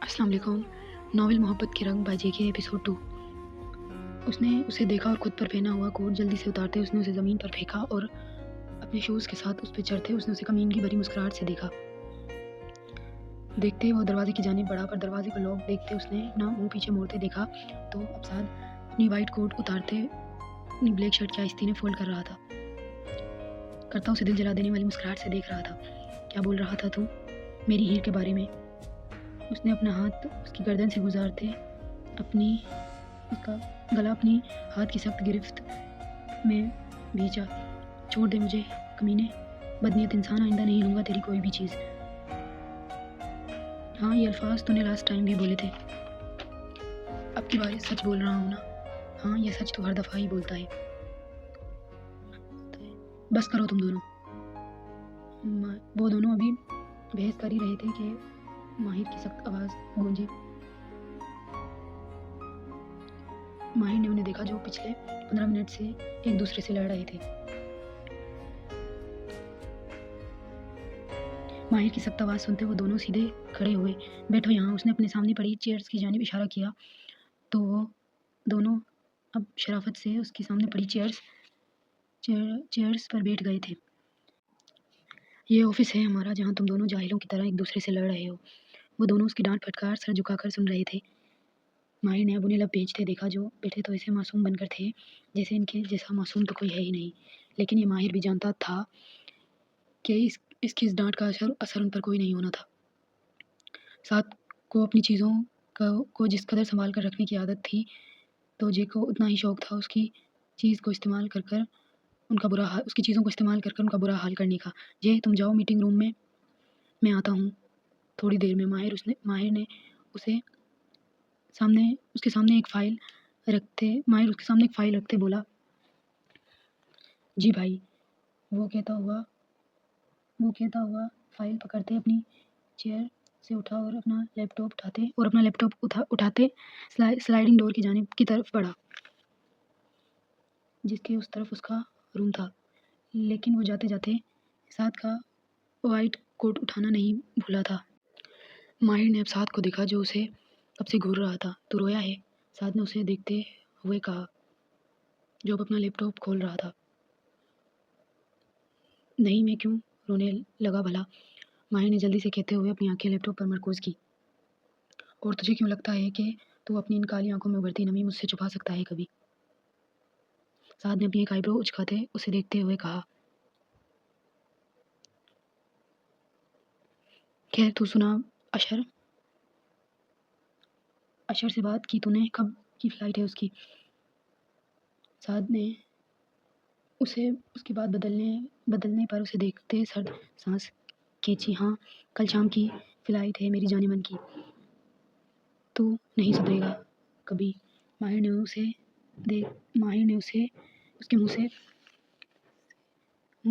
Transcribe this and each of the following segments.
अस्सलाम वालेकुम। नॉवल मोहब्बत के रंग बाय जेके एपिसोड 2। उसने उसे देखा और खुद पर पहना हुआ कोट जल्दी से उतारते उसने उसे ज़मीन पर फेंका और अपने शूज़ के साथ उस पर चढ़ते उसने उसे कमीनगी भरी मुस्कुराहट से देखा। देखते वो दरवाजे की जानिब बढ़ा, पर दरवाजे का लॉक देखते उसने अपना मुंह पीछे मोड़ते देखा तो अफसाद अपनी वाइट कोट उतारते अपनी ब्लैक शर्ट की आहिस्ती ने फोल्ड कर रहा था। करता उसे दिल जला देने वाली मुस्कुराहट से देख रहा था। क्या बोल रहा था तू? मेरी हीर के बारे में। उसने अपना हाथ उसकी गर्दन से गुजारते उसका गला अपनी हाथ की सख्त गिरफ्त में भींचा। छोड़ दे मुझे कमीने, बदनीयत इंसान, आइंदा नहीं लूँगा तेरी कोई भी चीज़। हाँ, ये अल्फाज तूने लास्ट टाइम भी बोले थे। अब की बार सच बोल रहा हूँ ना? हाँ, ये सच तो हर दफ़ा ही बोलता है। बस करो तुम दोनों। वो दोनों अभी बहस कर ही रहे थे कि माहिर की सख्त आवाज़ गूंजी। माहिर ने उन्हें देखा जो पिछले 15 मिनट से एक दूसरे से लड़ रहे थे। माहिर की सख्त आवाज़ सुनते वो दोनों सीधे खड़े हुए। बैठो यहाँ। उसने अपने सामने पड़ी चेयर्स की जानिब इशारा किया तो वो दोनों अब शराफत से उसके सामने पड़ी चेयर्स पर बैठ गए थे। ये ऑफिस है हमारा जहाँ तुम दोनों जाहिलों की तरह एक दूसरे से लड़ रहे हो। वो दोनों उसकी डांट फटकार सर झुकाकर सुन रहे थे। माहिर ने अब उन्हें लब भेजते देखा जो बैठे तो ऐसे मासूम बनकर थे जैसे इनके जैसा मासूम तो कोई है ही नहीं। लेकिन ये माहिर भी जानता था कि इसकी इस डांट का असर उन पर कोई नहीं होना था। साथ को अपनी चीज़ों को जिस कदर संभाल कर रखने की आदत थी तो जे को उतना ही शौक था उसकी चीज़ को इस्तेमाल कर कर उनका बुरा हाल उसकी चीज़ों को इस्तेमाल कर कर उनका बुरा हाल करने का। जे तुम जाओ मीटिंग रूम में, मैं आता हूँ थोड़ी देर में। माहिर ने उसके सामने एक फ़ाइल रखते बोला, जी भाई। वो कहता हुआ फ़ाइल पकड़ते अपनी चेयर से उठा और अपना लैपटॉप उठाते स्लाइडिंग डोर की जानिब की तरफ बढ़ा जिसके उस तरफ उसका रूम था। लेकिन वो जाते जाते साद का वाइट कोट उठाना नहीं भूला था। माहिर ने अब साद को देखा जो उसे कब से घूर रहा था। तो रोया है? साद ने उसे देखते हुए कहा जो अब अपना लैपटॉप खोल रहा था। नहीं, मैं क्यों रोने लगा भला? माहिर ने जल्दी से कहते हुए अपनी आंखें लैपटॉप पर मरकूज़ की। और तुझे क्यों लगता है कि तू अपनी इन काली आंखों में उभरती नमी मुझसे छुपा सकता है कभी? साद ने अपनी एक आईब्रो उचकाते उसे देखते हुए कहा। खैर तू सुना, अशर से बात की तूने? कब की फ़्लाइट है उसकी? साद ने उसे उसकी बात बदलने पर उसे देखते सर्द सांस खींची। हाँ, कल शाम की फ़्लाइट है मेरी जाने मन की। तू नहीं सुधरेगा कभी। माहिर ने उसे उसके मुंह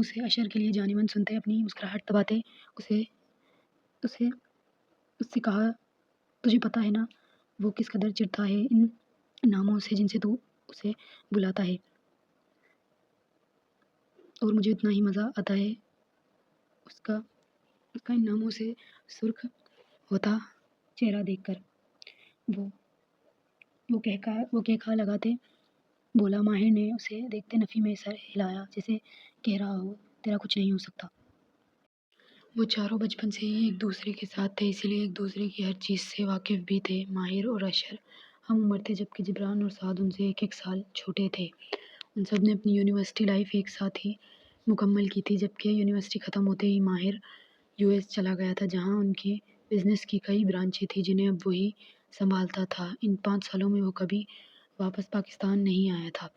से अशर के लिए जाने मन सुनते अपनी मुस्कुराहट दबाते उसे उसे उससे कहा, तुझे पता है ना वो किस कदर चिढ़ता है इन नामों से जिनसे तू उसे बुलाता है, और मुझे उतना ही मज़ा आता है उसका उसका इन नामों से सुर्ख होता चेहरा देखकर। वो वो कहका लगाते बोला। माहिर ने उसे देखते नफ़ी में सर हिलाया जैसे कह रहा हो तेरा कुछ नहीं हो सकता। वो चारों बचपन से ही एक दूसरे के साथ थे, इसीलिए एक दूसरे की हर चीज़ से वाकिफ़ भी थे। माहिर और अशर हम उम्र थे जबकि जिब्रान और साद उनसे एक साल छोटे थे। उन सब ने अपनी यूनिवर्सिटी लाइफ एक साथ ही मुकम्मल की थी। जबकि यूनिवर्सिटी ख़त्म होते ही माहिर यूएस चला गया था जहाँ उनकी बिज़नेस की कई ब्रांचें थी जिन्हें अब वही संभालता था। इन 5 सालों में वो कभी वापस पाकिस्तान नहीं आया था।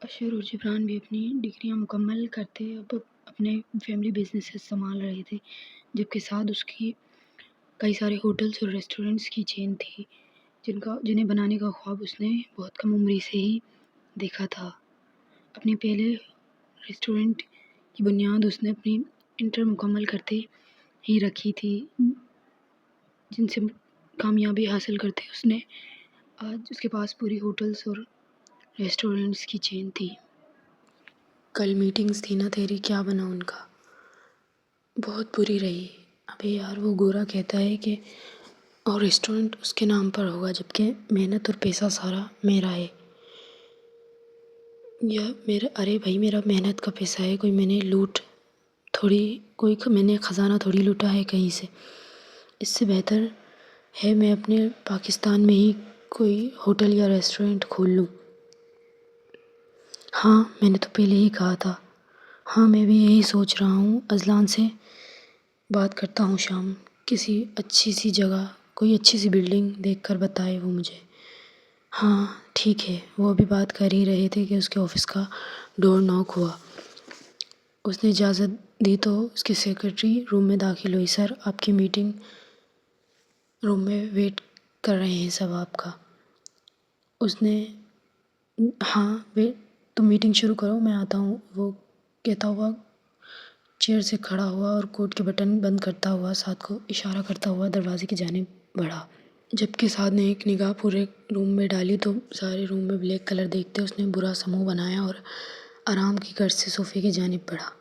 अशर और जिब्रान भी अपनी डिग्रियां मुकम्मल करते अब अपने फैमिली बिजनेसेस संभाल रहे थे, जबकि साथ उसकी कई सारे होटल्स और रेस्टोरेंट्स की चेन थी जिन्हें बनाने का ख्वाब उसने बहुत कम उम्र से ही देखा था। अपने पहले रेस्टोरेंट की बुनियाद उसने अपनी इंटर मुकम्मल करते ही रखी थी, जिनसे कामयाबी हासिल करते उसने आज उसके पास पूरी होटल्स और रेस्टोरेंट्स की चेन थी। कल मीटिंग्स थी ना तेरी, क्या बना उनका? बहुत बुरी रही। अबे यार, वो गोरा कहता है कि और रेस्टोरेंट उसके नाम पर होगा, जबकि मेहनत और पैसा सारा मेरा है। यह मेरा, अरे भाई मेरा मेहनत का पैसा है, कोई मैंने लूट थोड़ी, मैंने ख़जाना थोड़ी लूटा है कहीं से। इससे बेहतर है मैं अपने पाकिस्तान में ही कोई होटल या रेस्टोरेंट खोल लूँ। हाँ, मैंने तो पहले ही कहा था। हाँ, मैं भी यही सोच रहा हूँ। अज़लान से बात करता हूँ शाम, किसी अच्छी सी जगह, कोई अच्छी सी बिल्डिंग देखकर बताए वो मुझे। हाँ ठीक है, वो अभी बात कर ही रहे थे कि उसके ऑफ़िस का डोर नॉक हुआ। उसने इजाज़त दी तो उसकी सेक्रेटरी रूम में दाखिल हुई। सर, आपकी मीटिंग रूम में वेट कर रहे हैं सब आपका। उसने, हाँ वे, तुम मीटिंग शुरू करो, मैं आता हूँ, वो कहता हुआ चेयर से खड़ा हुआ और कोट के बटन बंद करता हुआ साथ को इशारा करता हुआ दरवाजे की जानिब बढ़ा। जबकि साथ ने एक निगाह पूरे रूम में डाली तो सारे रूम में ब्लैक कलर देखते उसने बुरा समूह बनाया और आराम की गर्ज से सोफ़े की जानिब बढ़ा।